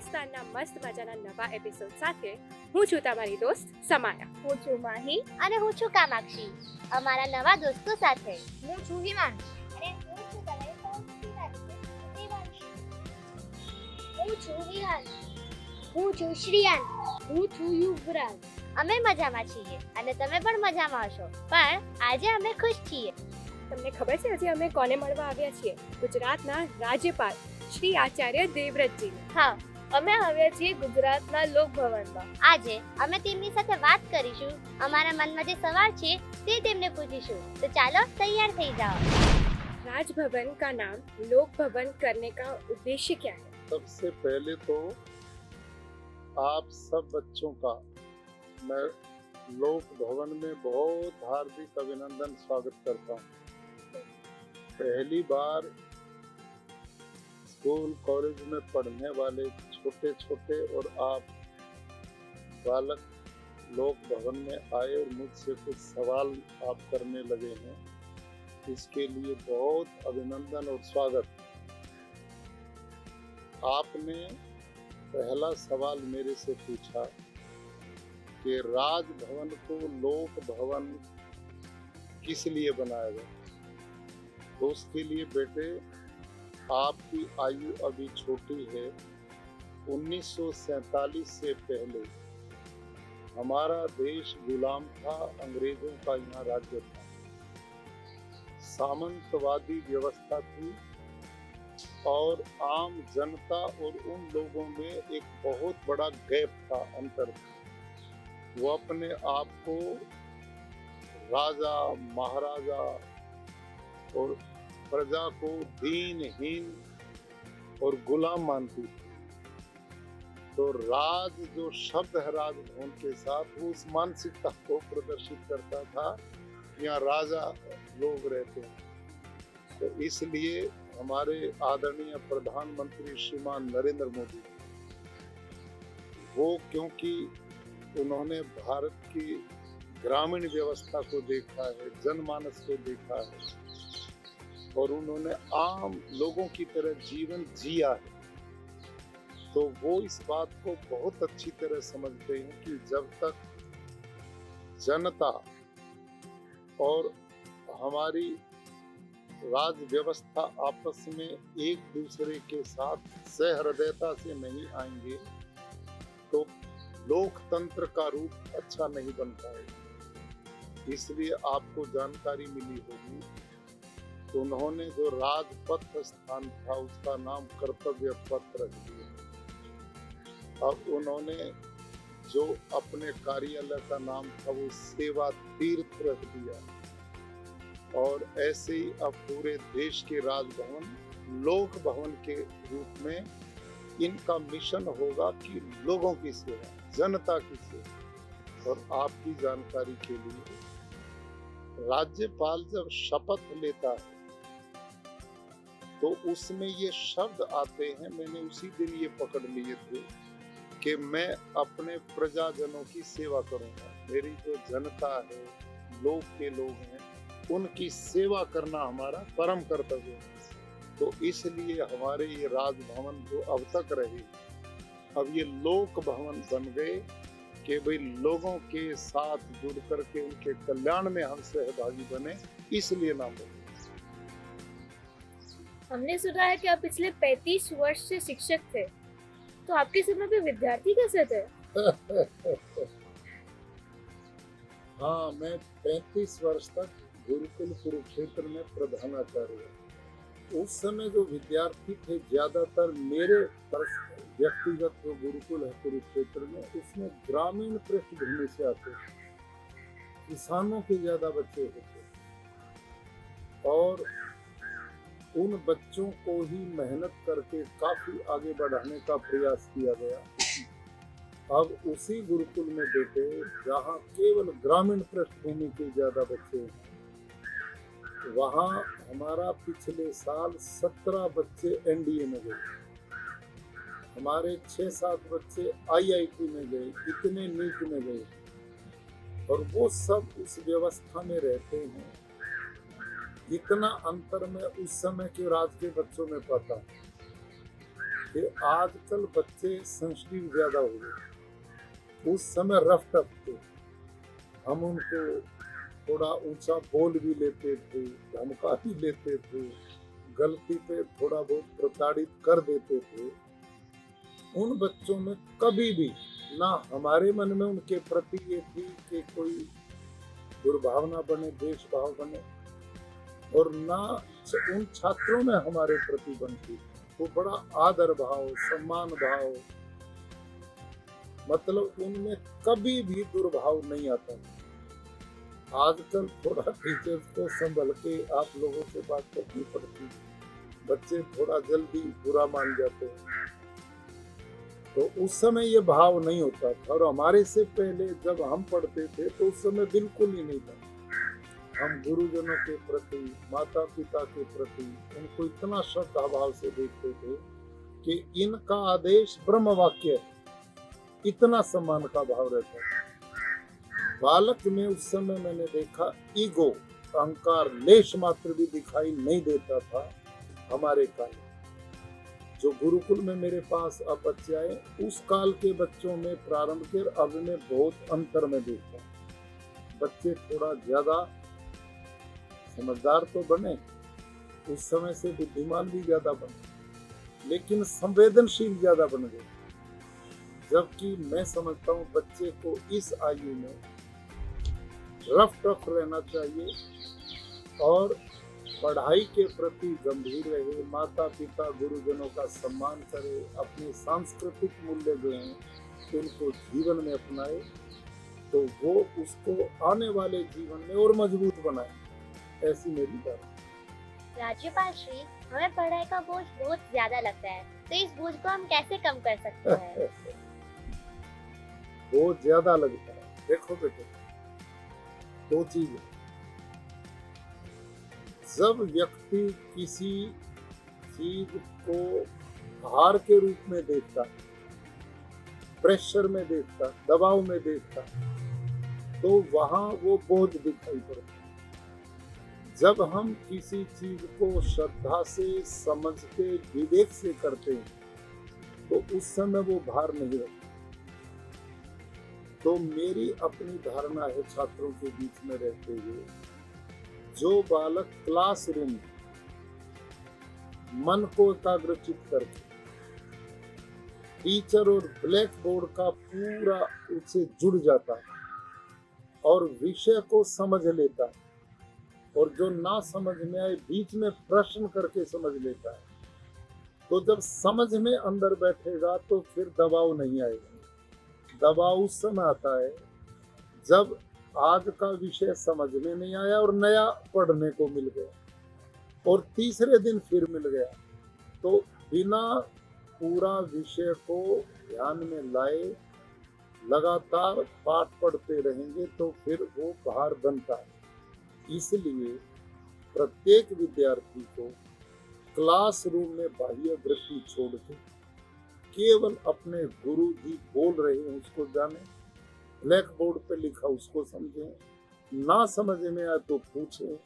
પાકિસ્તાનના મસ્ત મજાના નવા એપિસોડ સાથે હું છું તમારી દોસ્ત સમાયા. હું છું માહી અને હું છું કામાક્ષી. અમારા નવા દોસ્તો સાથે હું છું હિમાંશ અને હું છું તમારી સૌથી સારી દેવાંશી. હું છું વિહાન હું છું શ્રીયાન હું છું યુવરાજ. અમે મજામાં છીએ અને તમે પણ મજામાં હશો, પણ આજે અમે ખુશ છીએ. તમને ખબર છે આજે અમે કોને મળવા આવ્યા છીએ? ગુજરાતના રાજ્યપાલ શ્રી આચાર્ય દેવવ્રતજીને. હા, અમે આવ્યા છીએ ગુજરાતના લોકભવનમાં. આજે અમે તેમની સાથે વાત કરીશું. અમારા મનમાં જે સવાલ છે તે તેમને પૂછીશું. તો ચાલો તૈયાર થઈ જાઓ. राजभवन का नाम लोक भवन करने का उद्देश्य क्या है? सबसे पहले तो आप सब बच्चों का मैं लोक भवन में बहुत हार्दिक अभिनंदन स्वागत करता हूँ। पहली बार स्कूल कॉलेज में पढ़ने वाले छोटे छोटे और आप बालक लोक भवन में आए और मुझसे कुछ सवाल आप करने लगे हैं, इसके लिए बहुत अभिनंदन और स्वागत। आपने पहला सवाल मेरे से पूछा कि राजभवन को लोक भवन किस लिए बनाया गया। तो उसके लिए बेटे आपकी आयु अभी छोटी है। 1947 से पहले हमारा देश गुलाम था, अंग्रेजों का यहाँ राज्य था, सामंतवादी व्यवस्था थी और आम जनता और उन लोगों में एक बहुत बड़ा गैप था, अंतर था। वो अपने आप को राजा महाराजा और प्रजा को दीनहीन और गुलाम मानती थी। तो राज जो शब्द है राजभवन के साथ, वो उस मानसिकता को प्रदर्शित करता था, यहाँ राजा लोग रहते हैं। तो इसलिए हमारे आदरणीय प्रधानमंत्री श्रीमान नरेंद्र मोदी, वो क्योंकि उन्होंने भारत की ग्रामीण व्यवस्था को देखा है, जनमानस को देखा है और उन्होंने आम लोगों की तरह जीवन जिया है, तो वो इस बात को बहुत अच्छी तरह समझते हैं कि जब तक जनता और हमारी राज व्यवस्था आपस में एक दूसरे के साथ सहृदयता से नहीं आएंगे तो लोकतंत्र का रूप अच्छा नहीं बन पाएगा। इसलिए आपको जानकारी मिली होगी, तो उन्होंने जो राजपथ स्थान था उसका नाम कर्तव्य पथ रख दिया। अब उन्होंने जो अपने कार्यालय का नाम था वो सेवा तीर्थ रख दिया। और ऐसे ही अब पूरे देश के राजभवन लोक भवन के रूप में इनका मिशन होगा कि लोगों की सेवा, जनता की सेवा। और आपकी जानकारी के लिए राज्यपाल जब शपथ लेता है तो उसमें ये शब्द आते हैं, मैंने उसी दिन ये पकड़ लिए थे कि मैं अपने प्रजाजनों की सेवा करूंगा। मेरी जो जनता है, लोग के लोग हैं, उनकी सेवा करना हमारा परम कर्तव्य है। तो इसलिए हमारे ये राजभवन जो अब तक रहे, अब ये लोक भवन बन गए कि भाई लोगों के साथ जुड़ करके उनके कल्याण में हम सहभागी बने, इसलिए नाम बने। हमने सुना है कि आप पिछले 35 वर्ष से शिक्षक थे, तो आपके समय पे विद्यार्थी कैसे थे? हाँ, मैं 35 वर्ष तक गुरुकुल कुरुक्षेत्र में प्रधानाचार्य हूँ। उस समय जो विद्यार्थी थे ज्यादातर मेरे व्यक्तिगत जो गुरुकुल है कुरुक्षेत्र में, उसमें ग्रामीण पृष्ठभूमि से आते थे, किसानों के ज्यादा बच्चे होते और उन बच्चों को ही मेहनत करके काफी आगे बढ़ाने का प्रयास किया गया। अब उसी गुरुकुल में बेटे जहाँ केवल ग्रामीण पृष्ठभूमि के ज्यादा बच्चे हैं, वहाँ हमारा पिछले साल 17 बच्चे एनडीए में गए, हमारे 6-7 बच्चे आईआईटी में गए, इतने नीट में गए, और वो सब उस व्यवस्था में रहते हैं। इतना अंतर मैं उस समय के राज के बच्चों में पाता। कि आजकल बच्चे सेंसिटिव ज्यादा हो गए। उस समय रफ टफ थे, हम उनको थोड़ा ऊंचा बोल भी लेते थे, धमका भी लेते थे, गलती पे थोड़ा बहुत प्रताड़ित कर देते थे। उन बच्चों में कभी भी ना हमारे मन में उनके प्रति ये थी कि कोई दुर्भावना बने, द्वेष भाव बने, और ना उन छात्रों में हमारे प्रति बनती। वो बड़ा आदर भाव, सम्मान भाव, मतलब उनमें कभी भी दुर्भाव नहीं आता। आजकल थोड़ा टीचर्स को संभल के आप लोगों से बात करनी पड़ती, बच्चे थोड़ा जल्दी बुरा मान जाते हैं। तो उस समय ये भाव नहीं होता था, और हमारे से पहले जब हम पढ़ते थे तो उस समय बिल्कुल ही नहीं था। हम गुरुजनों के प्रति, माता पिता के प्रति उनको इतना श्रद्धा भाव से देखते थे कि इनका आदेश ब्रह्म वाक्य है, इतना सम्मान का भाव रहता था। बालक में उस समय मैंने देखा ईगो, अहंकार लेश मात्र भी दिखाई नहीं देता था। हमारे काल जो गुरुकुल में मेरे पास अब बच्चे आए, उस काल के बच्चों में प्रारंभ के अब में बहुत अंतर में देखा। बच्चे थोड़ा ज्यादा समझदार तो बने, उस समय से बुद्धिमान भी ज्यादा बने, लेकिन संवेदनशील ज्यादा बन गए। जबकि मैं समझता हूँ बच्चे को इस आयु में रफ टफ रहना चाहिए और पढ़ाई के प्रति गंभीर रहे, माता पिता गुरुजनों का सम्मान करे, अपने सांस्कृतिक मूल्य जो हैं उनको जीवन में अपनाए, तो वो उसको आने वाले जीवन में और मजबूत बनाए। ऐसी मेरी बात। राज्यपाल श्री, हमें पढ़ाई का बोझ बहुत ज्यादा लगता है, तो इस बोझ को हम कैसे कम कर सकते हैं? बहुत ज्यादा लगता है। देखो बेटे, दो चीजें, जब व्यक्ति किसी चीज को हार के रूप में देखता, प्रेशर में देखता, दबाव में देखता, तो वहां वो बोझ दिखाई पड़ता। जब हम किसी चीज को श्रद्धा से, समझ के, विवेक से करते हैं तो उस समय वो भार नहीं रहता। तो मेरी अपनी धारणा है छात्रों के बीच में रहते हुए, जो बालक क्लासरूम मन को एकाग्रचित करके टीचर और ब्लैक बोर्ड का पूरा उससे जुड़ जाता है और विषय को समझ लेता है, और जो ना समझ में आए बीच में प्रश्न करके समझ लेता है, तो जब समझ में अंदर बैठेगा तो फिर दबाव नहीं आएगा। दबाव उस समय आता है जब आज का विषय समझ में नहीं आया और नया पढ़ने को मिल गया, और तीसरे दिन फिर मिल गया, तो बिना पूरा विषय को ध्यान में लाए लगातार पाठ पढ़ते रहेंगे तो फिर वो भार बनता है। इसलिए प्रत्येक विद्यार्थी को क्लासरूम में बाह्य वृत्ति छोड़ के केवल अपने गुरु जी बोल रहे हैं उसको जाने, ब्लैक बोर्ड पे लिखा उसको समझें, ना समझ में आए तो पूछें,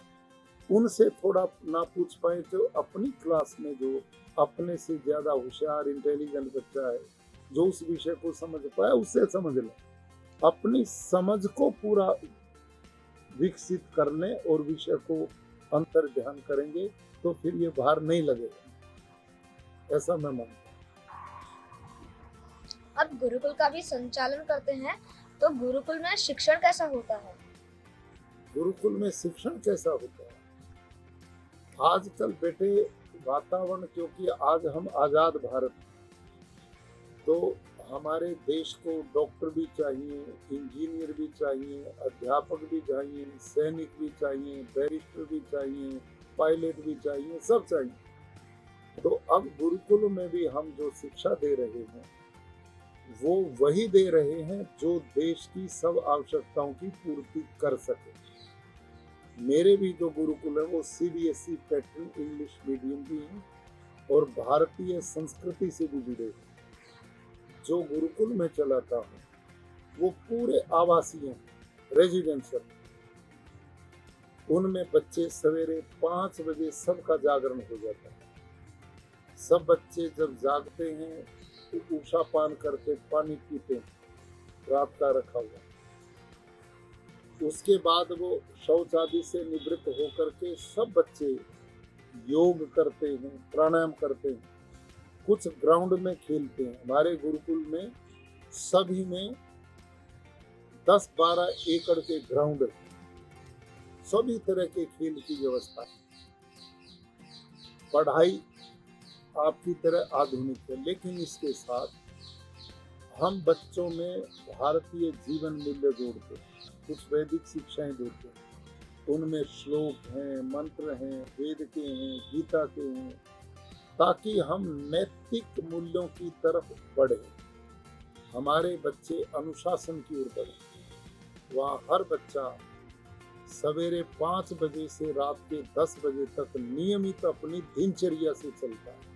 उनसे थोड़ा ना पूछ पाए तो अपनी क्लास में जो अपने से ज्यादा होशियार इंटेलिजेंट बच्चा है जो उस विषय को समझ पाए उससे समझ लें। अपनी समझ को पूरा विकसित करने और विषय को अंतर ध्यान करेंगे तो फिर ये भार नहीं लगेगा, ऐसा मैं मानता हूँ। अब गुरुकुल का भी संचालन करते हैं, तो गुरुकुल में शिक्षण कैसा होता है? गुरुकुल में शिक्षण कैसा होता है? आजकल बेटे वातावरण, क्योंकि आज हम आजाद भारत, तो हमारे देश को डॉक्टर भी चाहिए, इंजीनियर भी चाहिए, अध्यापक भी चाहिए, सैनिक भी चाहिए, बैरिस्टर भी चाहिए, पायलट भी चाहिए, सब चाहिए। तो अब गुरुकुल में भी हम जो शिक्षा दे रहे हैं वो वही दे रहे हैं जो देश की सब आवश्यकताओं की पूर्ति कर सके। मेरे भी जो गुरुकुल है वो CBSE पैटर्न इंग्लिश मीडियम भी है और भारतीय संस्कृति से भी जुड़े हैं। जो गुरुकुल में चलाता हूँ वो पूरे आवासीय रेजिडेंशियल, उनमें बच्चे सवेरे 5 बजे सबका जागरण हो जाता है, सब बच्चे जब जागते हैं तो ऊषा पान करके पानी पीते हैं रात का रखा हुआ। उसके बाद वो शौच आदि से निवृत्त होकर के सब बच्चे योग करते हैं, प्राणायाम करते हैं, कुछ ग्राउंड में खेलते हैं। हमारे गुरुकुल में सभी में 10-12 एकड़ के ग्राउंड है, सभी तरह के खेल की व्यवस्था है। पढ़ाई आपकी तरह आधुनिक है, लेकिन इसके साथ हम बच्चों में भारतीय जीवन मूल्य जोड़ते हैं, कुछ वैदिक शिक्षाएं जोड़ते हैं। उनमें श्लोक हैं, मंत्र हैं, वेद के हैं, गीता के हैं, ताकि हम नैतिक मूल्यों की तरफ बढ़े, हमारे बच्चे अनुशासन की ओर बढ़े। वहाँ हर बच्चा सवेरे 5 बजे से रात के 10 बजे तक नियमित अपनी दिनचर्या से चलता है।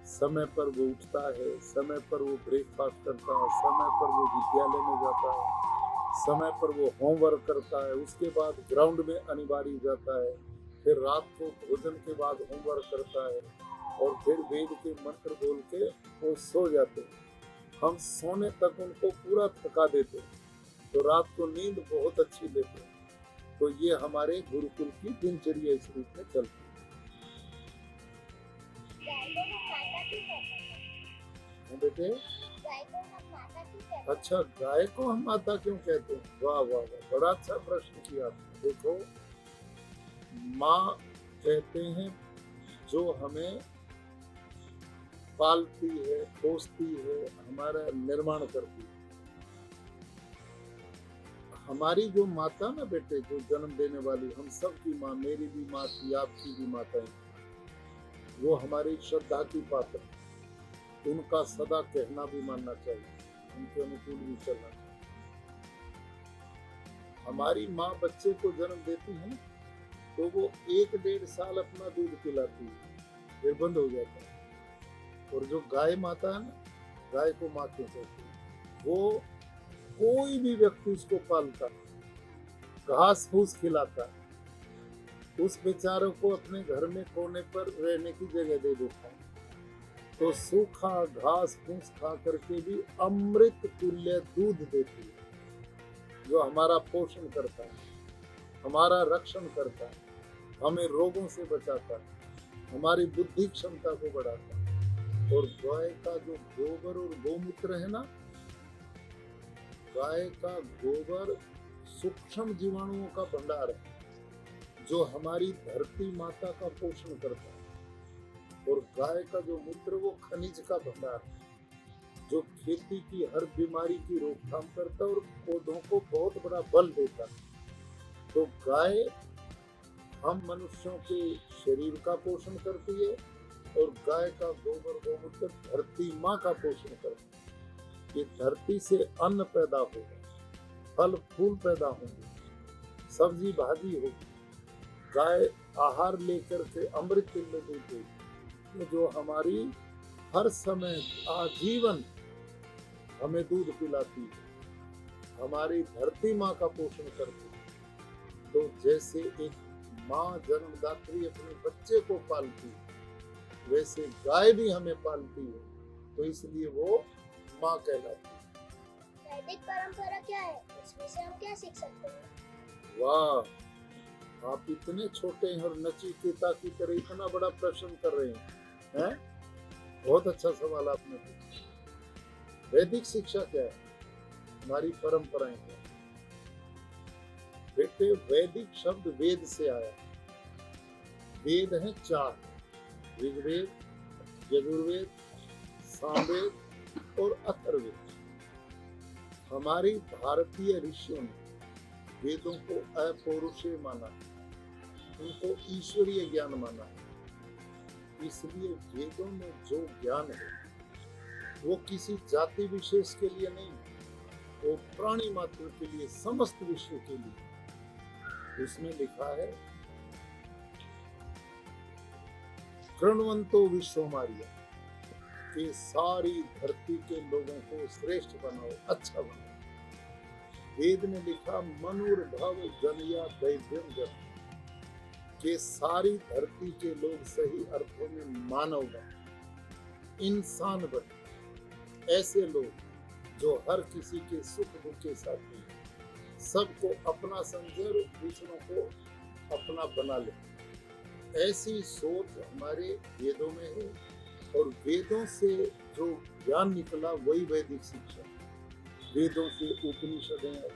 समय पर वो उठता है, समय पर वो ब्रेकफास्ट करता है, समय पर वो विद्यालय में जाता है, समय पर वो होमवर्क करता है, उसके बाद ग्राउंड में अनिवार्य जाता है, फिर रात को भोजन के बाद होमवर्क करता है और फिर वेद के मंत्र बोल के वो सो जाते हैं। हम सोने तक उनको पूरा थका देते हैं, तो रात को नींद बहुत अच्छी लेते हैं। तो ये हमारे गुरुकुल की दिनचर्या इस रूप में चलती है। बेटे, अच्छा, गाय को हम माता क्यों कहते हैं? वाह वाह वाह, बड़ा अच्छा प्रश्न किया आपने। देखो, माँ कहते हैं जो हमें पालती है, पोसती है, हमारा निर्माण करती है। हमारी जो माता ना बेटे, जो जन्म देने वाली, हम सब की माँ, मेरी भी माँ थी, आपकी भी माता है, वो हमारी श्रद्धा की पात्र, उनका सदा कहना भी मानना चाहिए, उनके अनुकूल भी चलना चाहिए। हमारी माँ बच्चे को जन्म देती है तो वो 1-1.5 साल अपना दूध पिलाती है, फिर बंद हो जाता है। और जो गाय माता है ना, गाय को माँ क्यों कहते हैं? वो कोई भी व्यक्ति उसको पालता, घास फूस खिलाता, उस बेचारों को अपने घर में कोने पर रहने की जगह दे देता है, तो सूखा घास फूस खा करके भी अमृत तुल्य दूध देती है, जो हमारा पोषण करता है, हमारा रक्षण करता है, हमें रोगों से बचाता है, हमारी बुद्धि क्षमता को बढ़ाता है। और गाय का जो गोबर और गोमूत्र है ना, गाय का गोबर सूक्ष्म जीवाणुओं का भंडार है, जो हमारी धरती माता का पोषण करता है। और गाय का जो मूत्र, वो खनिज का भंडार है, जो खेती की हर बीमारी की रोकथाम करता है और पौधों को बहुत बड़ा बल देता है। तो गाय हम मनुष्यों के शरीर का पोषण करती है, और गाय का गोबर गोमूत्र धरती माँ का पोषण करता है। ये धरती से अन्न पैदा होगा, फल फूल पैदा होंगे, सब्जी भाजी होगी, गाय आहार लेकर के अमृत तुल्य दूध देगी, जो हमारी हर समय आजीवन हमें दूध पिलाती है, हमारी धरती माँ का पोषण करती है। तो जैसे एक माँ जन्मदात्री अपने बच्चे को पालती है, वैसे गाय भी हमें पालती है, तो इसलिए वो माँ कहलाती है। वैदिक परंपरा क्या है, इसमें से हम क्या सीख सकते हैं? वाह, आप इतने छोटे हैं और नचिकेता की तरह इतना बड़ा प्रश्न कर रहे हैं? बहुत अच्छा सवाल आपने पूछा। वैदिक शिक्षा क्या है, हमारी परंपराएं क्या है? बेटे, वैदिक शब्द वेद से आया। वेद हैं 4, ऋग्वेद, यजुर्वेद, सामवेद और अथर्ववेद। हमारी भारतीय ऋषियों ने वेदों को अपौरुषेय माना, उनको ईश्वरीय ज्ञान माना। इसलिए वेदों में जो ज्ञान है वो किसी जाति विशेष के लिए नहीं, वो प्राणी मात्र के लिए, समस्त विश्व के लिए। उसमें लिखा है, कृण्वन्तो विश्वमार्य, कि सारी धरती के लोगों को श्रेष्ठ बनाओ, अच्छा बनाओ। वेद ने लिखा, मनुर्भव जनया दैव्यम जन, कि सारी धरती के लोग सही अर्थों में मानव बने। इंसान बने, ऐसे लोग जो हर किसी के सुख दुख के साथी हैं, सबको अपना समझे और दूसरों को अपना बना ले, ऐसी सोच हमारे वेदों में है। और वेदों से जो ज्ञान निकला वही वैदिक शिक्षा। वेदों से उपनिषदें आई,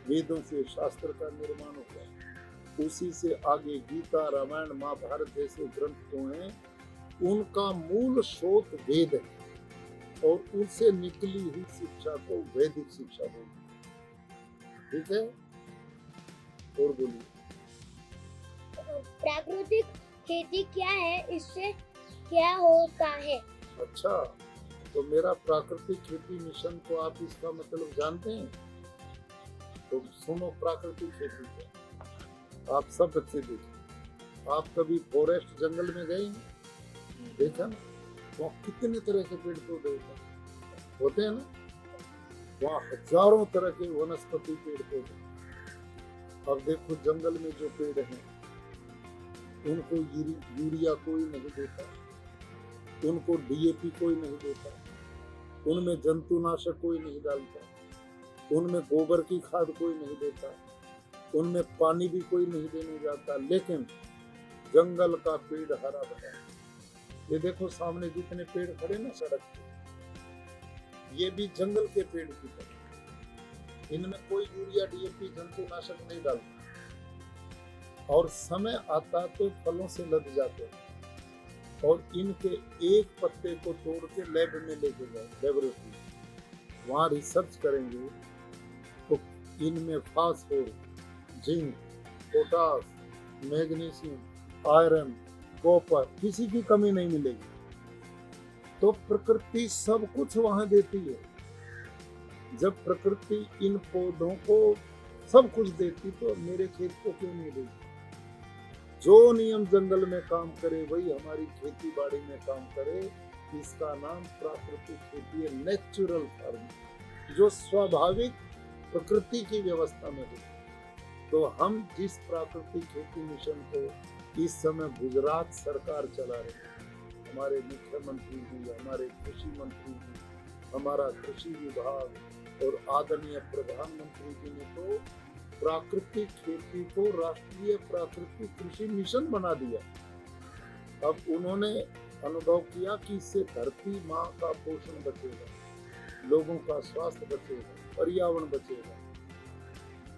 वेदों से शास्त्र का निर्माण हुआ, उसी से आगे गीता, रामायण, महाभारत जैसे ग्रंथ जो हैं उनका मूल स्रोत वेद है और उनसे निकली हुई शिक्षा को वैदिक शिक्षा बोलते। ठीक है, और बोलिए। प्राकृतिक खेती क्या है, इससे क्या होता है? अच्छा, तो मेरा प्राकृतिक खेती मिशन को आप इसका मतलब जानते हैं? तो सुनो प्राकृतिक खेती क्या। आप सब बच्चे देखें, आप कभी फॉरेस्ट जंगल में गए हैं? देखा ना, वहाँ कितने तरह के पेड़ पौधे होते हैं ना, वहाँ हजारों तरह के वनस्पति पेड़ पौधे। अब देखो जंगल में जो पेड़ हैं उनको यूरिया कोई नहीं देता, उनको डीएपी कोई नहीं देता, उनमें जंतुनाशक कोई नहीं डालता, उनमें गोबर की खाद कोई नहीं देता, उनमें पानी भी कोई नहीं देने जाता, लेकिन जंगल का पेड़ हरा भरा। ये देखो सामने जितने पेड़ खड़े ना सड़क पे, ये भी जंगल के पेड़ की तरह, इनमें कोई यूरिया डीएपी जंतुनाशक नहीं डालता, और समय आता तो फलों से लद जाते हैं, और इनके एक पत्ते को तोड़ के लैब में लेके जाए, लेबोरेटरी, वहाँ रिसर्च करेंगे तो इनमें phosphorus, zinc, potash, magnesium, iron, copper, किसी की कमी नहीं मिलेगी। तो प्रकृति सब कुछ वहाँ देती है। जब प्रकृति इन पौधों को सब कुछ देती तो मेरे खेत को क्यों नहीं देगी? जो नियम जंगल में काम करे वही हमारी खेती बाड़ी में काम करे, इसका नाम प्राकृतिक खेती है, नेचुरल फार्मिंग, जो स्वाभाविक प्रकृति की व्यवस्था में है। तो हम जिस प्राकृतिक खेती मिशन को इस समय गुजरात सरकार चला रही है, हमारे मुख्यमंत्री जी, हमारे कृषि मंत्री जी, हमारा कृषि विभाग और आदरणीय प्रधानमंत्री जी ने तो प्राकृतिक खेती को राष्ट्रीय प्राकृतिक कृषि मिशन बना दिया। अब उन्होंने अनुभव किया कि इससे धरती माँ का पोषण बचेगा, लोगों का स्वास्थ्य बचेगा, पर्यावरण बचेगा।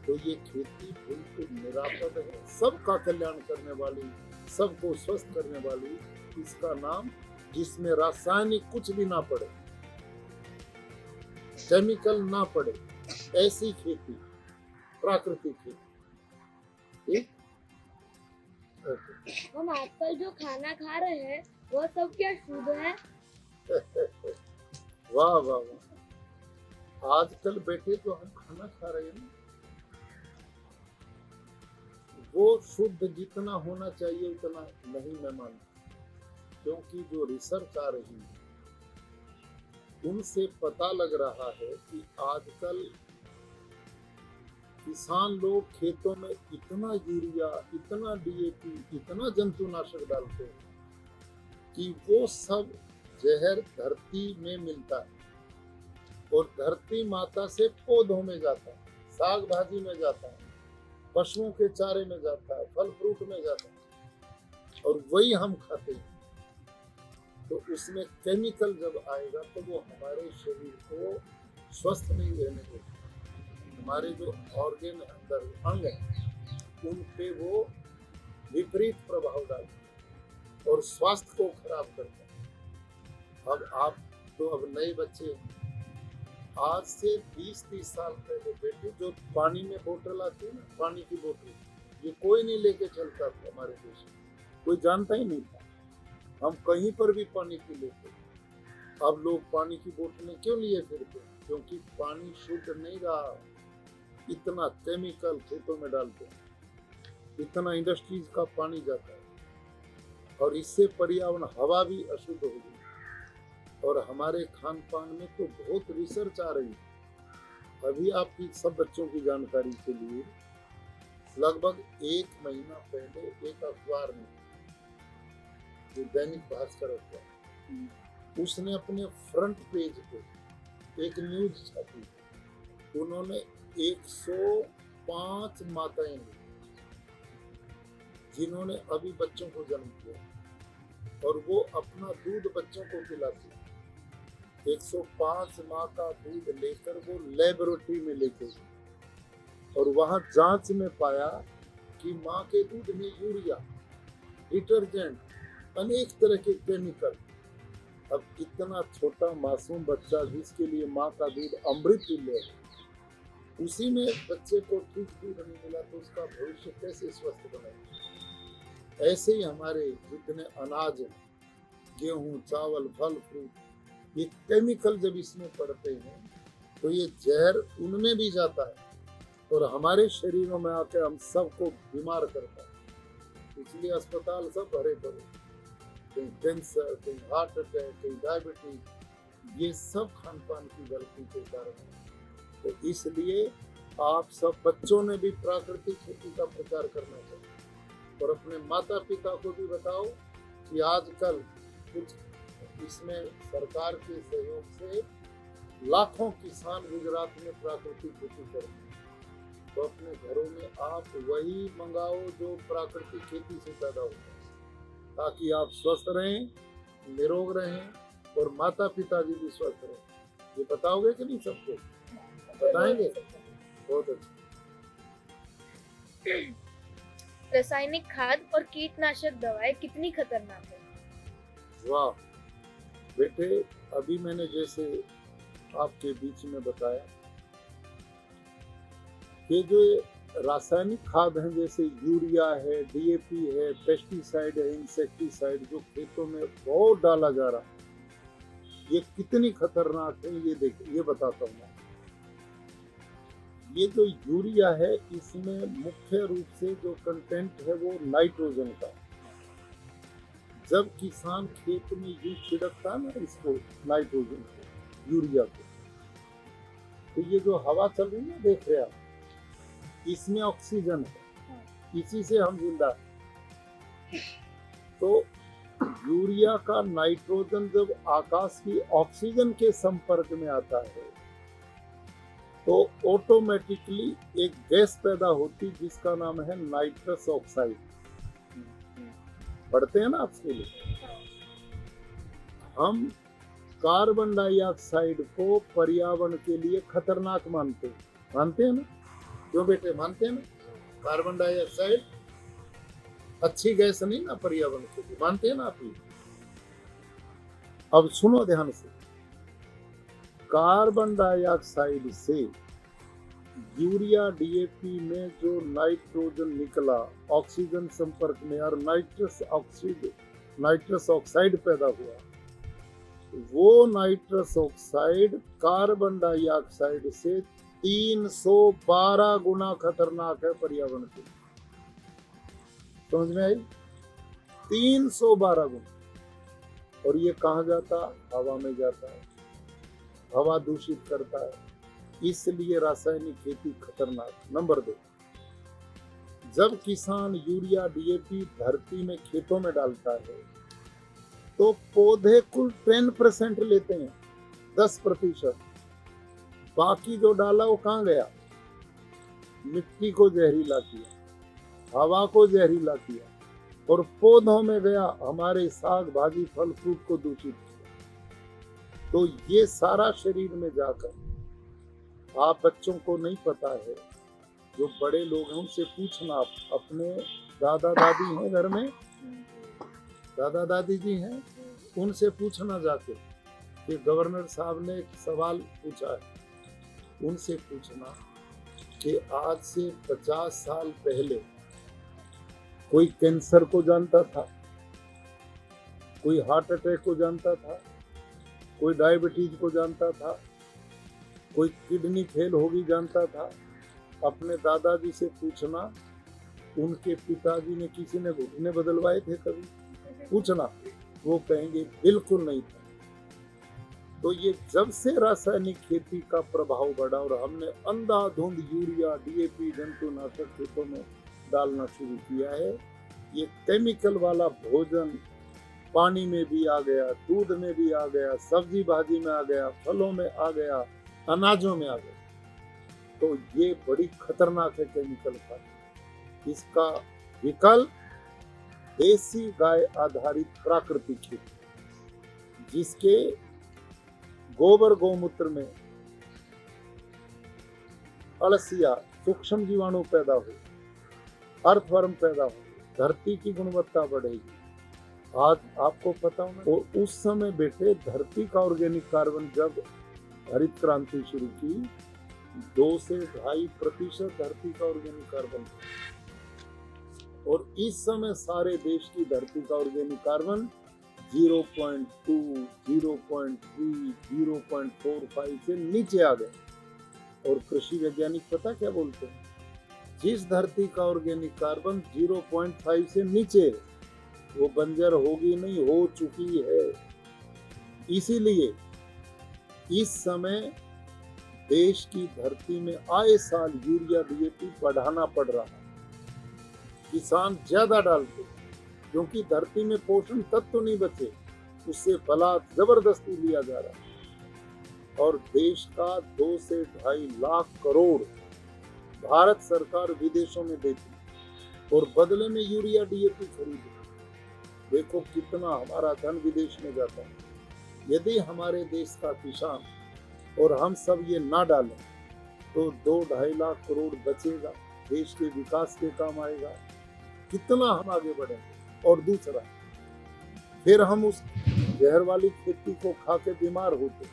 तो ये खेती बिल्कुल निरापद है, सबका कल्याण करने वाली, सबको स्वस्थ करने वाली, इसका नाम, जिसमें रासायनिक कुछ भी ना पड़े, केमिकल ना पड़े, ऐसी खेती प्राकृतिक खेती। ठीक, हम आजकल जो खाना खा रहे हैं वो सब क्या शुद्ध है? वाह वाह वाह, आजकल बेटे जो हम खाना खा रहे हैं वो शुद्ध जितना होना चाहिए उतना नहीं मैं मानता, क्योंकि जो रिसर्च आ रही है उनसे पता लग रहा है कि आजकल किसान लोग खेतों में इतना यूरिया, इतना डीएपी, इतना जंतुनाशक डालते हैं कि वो सब जहर धरती में मिलता है और धरती माता से पौधों में जाता है, साग भाजी में जाता है, पशुओं के चारे में जाता है, फल फ्रूट में जाता है, और वही हम खाते हैं। तो उसमें केमिकल जब आएगा तो वो हमारे शरीर को स्वस्थ नहीं रहने देगा। हमारे जो ऑर्गन अंदर अंग हैं उन पे वो विपरीत प्रभाव डालता है और स्वास्थ्य को खराब करता है। अब आप तो अब नए बच्चे, आज से 20-30 साल पहले बेटे जो पानी में बोतल आती है ना, पानी की बोतल, ये कोई नहीं लेके चलता था हमारे देश में, कोई जानता ही नहीं था। हम कहीं पर भी पानी पी लेते। अब लोग पानी की बोतलें क्यों लिए फिरते? क्योंकि पानी शुद्ध नहीं रहा, इतना केमिकल खेतों में डालते हैं, इतना इंडस्ट्रीज का पानी जाता है, और इससे पर्यावरण हवा भी अशुद्ध हो गई। और हमारे खान पान में तो बहुत रिसर्च आ रही है। अभी आपकी सब बच्चों की जानकारी के लिए, लगभग 1 महीना पहले एक अखबार में, जो दैनिक भास्कर अखबार, उसने अपने फ्रंट पेज पे एक न्यूज छापी, उन्होंने 105 माताएं ली जिन्होंने अभी बच्चों को जन्म किया और वो अपना दूध बच्चों को पिलाती। 105 माँ का दूध लेकर वो लेबोरेटरी में लेके गई और वहां जांच में पाया कि माँ के दूध में यूरिया, डिटर्जेंट, अनेक तरह के केमिकल। अब इतना छोटा मासूम बच्चा जिसके लिए माँ का दूध अमृत तुल्य है, उसी में बच्चे को ठीक दूध नहीं मिला तो उसका भविष्य कैसे स्वस्थ बनेगा। ऐसे ही हमारे जितने अनाज, गेहूं, चावल, फल, फ्रूट, ये केमिकल जब इसमें पड़ते हैं तो ये जहर उनमें भी जाता है और हमारे शरीरों में आकर हम सबको बीमार करता है। इसलिए अस्पताल सब भरे पड़े, कहीं कैंसर, कहीं हार्ट अटैक, कहीं डायबिटीज, ये सब खान पान की गलती के कारण है। तो इसलिए आप सब बच्चों ने भी प्राकृतिक खेती का प्रचार करना चाहिए और अपने माता पिता को भी बताओ कि आजकल कुछ इसमें सरकार के सहयोग से लाखों किसान गुजरात में प्राकृतिक खेती करते हैं, तो अपने घरों में आप वही मंगाओ जो प्राकृतिक खेती से पैदा होता है, ताकि आप स्वस्थ रहें, निरोग रहें और माता पिता जी भी स्वस्थ रहें। ये बताओगे कि नहीं सबको? बताएंगे? बहुत अच्छा। रासायनिक खाद और कीटनाशक दवाएं कितनी खतरनाक है? वाह बेटे, अभी मैंने जैसे आपके बीच में बताया कि जो रासायनिक खाद हैं जैसे यूरिया है, डीएपी है, पेस्टिसाइड है, इंसेक्टिसाइड जो खेतों में बहुत डाला जा रहा है, ये कितनी खतरनाक है ये बताता हूँ। ये जो यूरिया है इसमें मुख्य रूप से जो कंटेंट है वो नाइट्रोजन का। जब किसान खेत में यूं छिड़कता है ना इसको, नाइट्रोजन को, यूरिया को, तो ये जो हवा चल रही है देख रहे आप, इसमें ऑक्सीजन है, इसी से हम जिंदा हैं। तो यूरिया का नाइट्रोजन जब आकाश की ऑक्सीजन के संपर्क में आता है तो ऑटोमेटिकली एक गैस पैदा होती जिसका नाम है नाइट्रस ऑक्साइड। पढ़ते हैं ना आप स्कूल में। हम कार्बन डाइऑक्साइड को पर्यावरण के लिए खतरनाक मानते हैं ना? क्यों बेटे, मानते हैं ना? कार्बन डाइऑक्साइड अच्छी गैस नहीं ना पर्यावरण के लिए, मानते हैं ना आप? अब सुनो ध्यान से, कार्बन डाइऑक्साइड से यूरिया डीएपी में जो नाइट्रोजन निकला ऑक्सीजन संपर्क में और नाइट्रस ऑक्साइड पैदा हुआ, वो नाइट्रस ऑक्साइड कार्बन डाइऑक्साइड से 312 गुना खतरनाक है पर्यावरण के लिए। समझ में आई? 312 गुना। और ये कहाँ जाता? हवा में जाता है, हवा दूषित करता है, इसलिए रासायनिक खेती खतरनाक। नंबर 2, जब किसान यूरिया डीएपी धरती में खेतों में डालता है तो पौधे कुल 10% लेते हैं, 10%। बाकी जो डाला वो कहाँ गया? मिट्टी को जहरीला किया, हवा को जहरीला किया और पौधों में गया, हमारे साग भाजी फल फ्रूट को दूषित किया। तो ये सारा शरीर में जाकर, आप बच्चों को नहीं पता है, जो बड़े लोग हैं उनसे पूछना, अपने दादा दादी हैं घर में, दादा दादी जी हैं, उनसे पूछना जाके कि गवर्नर साहब ने एक सवाल पूछा है, उनसे पूछना कि आज से 50 साल पहले कोई कैंसर को जानता था, कोई हार्ट अटैक को जानता था, कोई डायबिटीज को जानता था, कोई किडनी फेल होगी जानता था? अपने दादाजी से पूछना, उनके पिताजी ने किसी ने घुटने बदलवाए थे कभी? पूछना, वो कहेंगे बिल्कुल नहीं था। तो ये जब से रासायनिक खेती का प्रभाव बढ़ा और हमने अंधाधुंध यूरिया डीएपी जंतुनाशक खेतों में डालना शुरू किया है, ये केमिकल वाला भोजन पानी में भी आ गया, दूध में भी आ गया, सब्जी भाजी में आ गया, फलों में आ गया, अनाजों में आ गया। तो ये बड़ी खतरनाक है केमिकल खाद। इसका विकल्प देसी गाय आधारित प्राकृतिक खेती, जिसके गोबर गौमूत्र में अळसिया, सूक्ष्म जीवाणु पैदा हो, अर्थवर्म पैदा हो, धरती की गुणवत्ता बढ़ेगी। आज आपको पता होना, और उस समय बेटे धरती का ऑर्गेनिक कार्बन जब हरित क्रांति शुरू की, 2 से 2.5% धरती का ऑर्गेनिक कार्बन था। और इस समय सारे देश की धरती का ऑर्गेनिक कार्बन 0.2, 0.3, 0.45 से नीचे आ गए। और कृषि वैज्ञानिक पता क्या बोलते हैं? जिस धरती का ऑर्गेनिक कार्बन 0.5 से नीचे है, वो बंजर होगी नहीं, हो चुकी है। इसीलिए इस समय देश की धरती में आए साल यूरिया डीएपी बढ़ाना पड़ रहा है। किसान ज्यादा डालते क्योंकि धरती में पोषण तत्व नहीं बचे, उससे बलात् जबरदस्ती लिया जा रहा है। और देश का 2 से 2.5 लाख करोड़ भारत सरकार विदेशों में देती और बदले में यूरिया डीएपी खरीदे। देखो कितना हमारा धन विदेश में जाता है। यदि हमारे देश का किसान और हम सब ये ना डालें तो 2-2.5 लाख करोड़ बचेगा, देश के विकास के काम आएगा, कितना हम आगे बढ़ेंगे। और दूसरा, फिर हम उस जहर वाली खेती को खा के बीमार होते,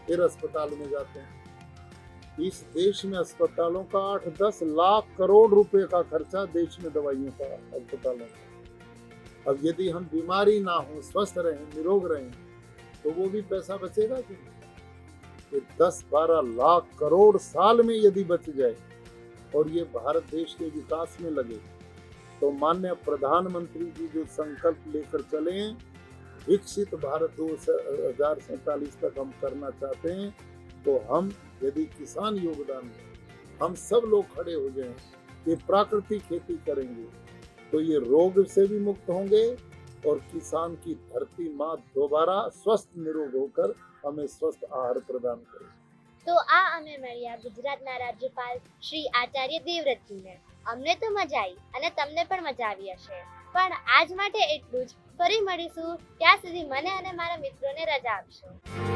फिर अस्पताल में जाते हैं। इस देश में अस्पतालों का 8-10 लाख करोड़ रुपए का खर्चा देश में दवाइयों का, अस्पतालों का। अब यदि हम बीमारी ना हो, स्वस्थ रहें, निरोग रहें, तो वो भी पैसा बचेगा कि नहीं? 10-12 लाख करोड़ साल में यदि बच जाए और ये भारत देश के विकास में लगे, तो माननीय प्रधानमंत्री जी जो संकल्प लेकर चले हैं, विकसित भारत 2047 तक हम करना चाहते हैं, तो हम यदि किसान योगदान दें, हम सब लोग खड़े हो जाएं कि प्राकृतिक खेती करेंगे, तो ये रोग से भी मुक्त होंगे और किसान की धरती माँ दोबारा स्वस्थ निरोग होकर हमें स्वस्थ आहार प्रदान करेगी। તો આ અમે મળ્યા ગુજરાતના રાજ્યપાલ શ્રી આચાર્ય દેવવ્રતજીને। અમને તો મજા આવી અને તમને પણ મજા આવી હશે, પણ આજ માટે એટલું જ। ફરી મળીશું, ત્યાં સુધી મને અને મારા મિત્રોને રજા આપશો।